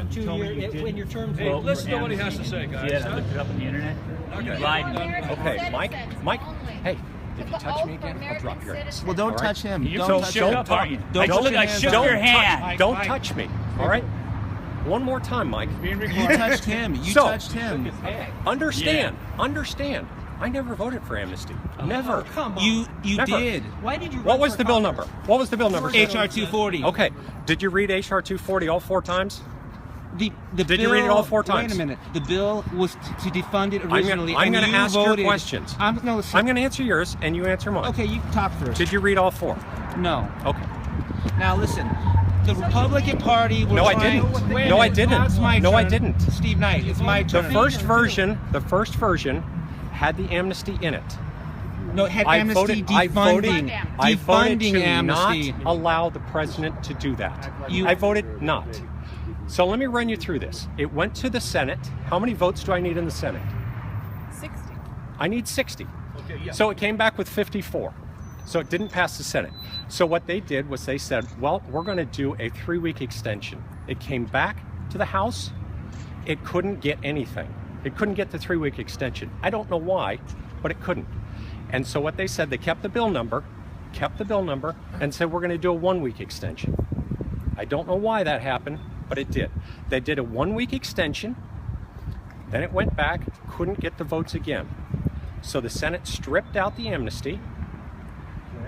on 2 years when your term's Hey, over. listen to what he has to say, guys. Yeah, I looked it up on the internet. You lied to me. Okay, Mike, hey, if you touch me again, I'll drop your ass. Well, don't All right? touch him. You're Don't so touch shook him. up, aren't you? Don't put your I hands shook on your him. hand. Don't touch me, all right? One more time, Mike. You touched him. You touched him. Understand. I never voted for amnesty. Never. Come on. You Never. did. Why did you? What run was for the bill Congress? number? What was the bill number? HR 240. Okay. Did you read HR 240 all 4 times? The Did bill, you read it all 4 times? Wait a minute. The bill was to defund it I'm originally. going to and you ask voted. your questions. I'm going to answer yours, and you answer mine. Okay, you talk first. Did you read all 4? No. Okay. Now listen. The Republican Party was No, I trying... didn't. Wait a No, I minute. didn't. Now it's my No, turn. I didn't. Steve Knight, it's my The turn. first version had the amnesty in it. No, it had I amnesty voted defunding to amnesty. not allow the president to do that. You- I voted not. So let me run you through this. It went to the Senate. How many votes do I need in the Senate? 60. I need 60. Okay, yeah. So it came back with 54. So it didn't pass the Senate. So what they did was they said, well, we're going to do a 3-week extension. It came back to the House. It couldn't get anything. It couldn't get the 3-week extension. I don't know why, but it couldn't. And so what they said, they kept the bill number, and said we're going to do a 1-week extension. I don't know why that happened, but it did. They did a 1-week extension, then it went back, couldn't get the votes again. So the Senate stripped out the amnesty,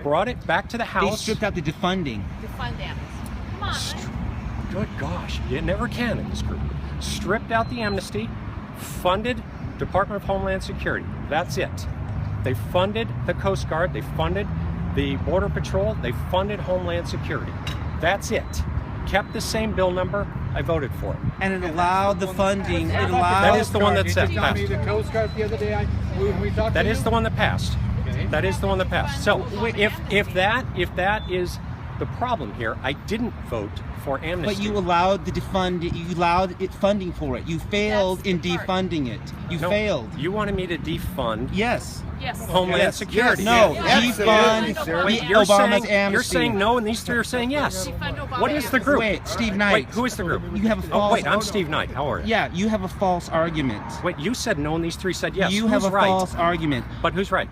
brought it back to the They House. stripped out the defunding. Defund amnesty. Come on. Good gosh, you never can in this group. Stripped out the amnesty, funded Department of Homeland Security. That's it. They funded the Coast Guard, they funded the Border Patrol, they funded Homeland Security. That's it. Kept the same bill number, I voted for it. And it allowed the funding. It That allowed... is the one that said Did passed. you tell me the Coast Guard the other day when we talked That to is you? the one that passed. Okay. That is the one that passed. So if that is the problem here, I didn't vote for amnesty. But you allowed the defund. You allowed it funding for it. You failed That's in the part. defunding it. You No, failed. You wanted me to defund Yes. Yes. Homeland Yes. Security. No. Yes. Defund Wait, you're Obama's saying, amnesty. You're saying no, and these 3 are saying yes. Defund Obama What is the amnesty. group? Wait, Steve Knight. Wait, who is the group? You have a false... Oh, wait, I'm Steve Knight. How are you? Yeah, you have a false argument. Wait, you said no, and these 3 said yes. You Who's have a right? false argument. But who's right?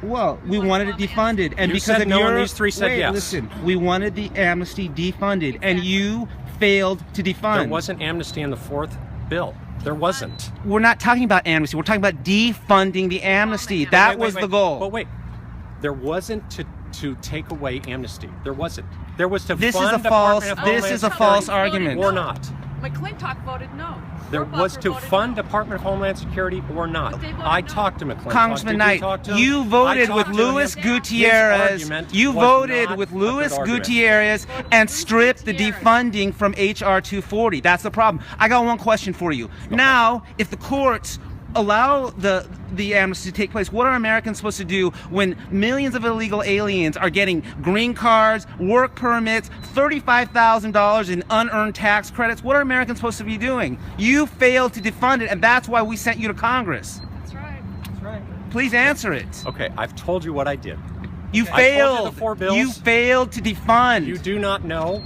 Well, we wanted it defunded, and You because said of no, your... and these 3 said Wait, yes. listen. We wanted the amnesty defunded, and you failed to defund. There wasn't amnesty in the 4th bill. There wasn't. We're not talking about amnesty. We're talking about defunding the amnesty. That was the goal. But wait, there wasn't to take away amnesty. There wasn't. There was to This fund is a false. Department of This Homeland is a Security false argument. or not. McClintock voted no. There Your was buffer to voted fund no. Department of Homeland Security or not. But they voted I no. talked to McClintock. Congressman Did Knight, you talk to him? you I voted with talked to him. Luis His Gutierrez. argument You was voted not with a good Luis argument. Gutierrez and stripped the defunding from HR 240. That's the problem. I got one question for you. Now, if the courts allow the amnesty to take place, what are Americans supposed to do when millions of illegal aliens are getting green cards, work permits, $35,000 in unearned tax credits? What are Americans supposed to be doing? You failed to defund it, and that's why we sent you to Congress. That's right. That's right. Please answer it. Okay, I've told you what I did. You I told you failed. the 4 bills. You failed to defund. You do not know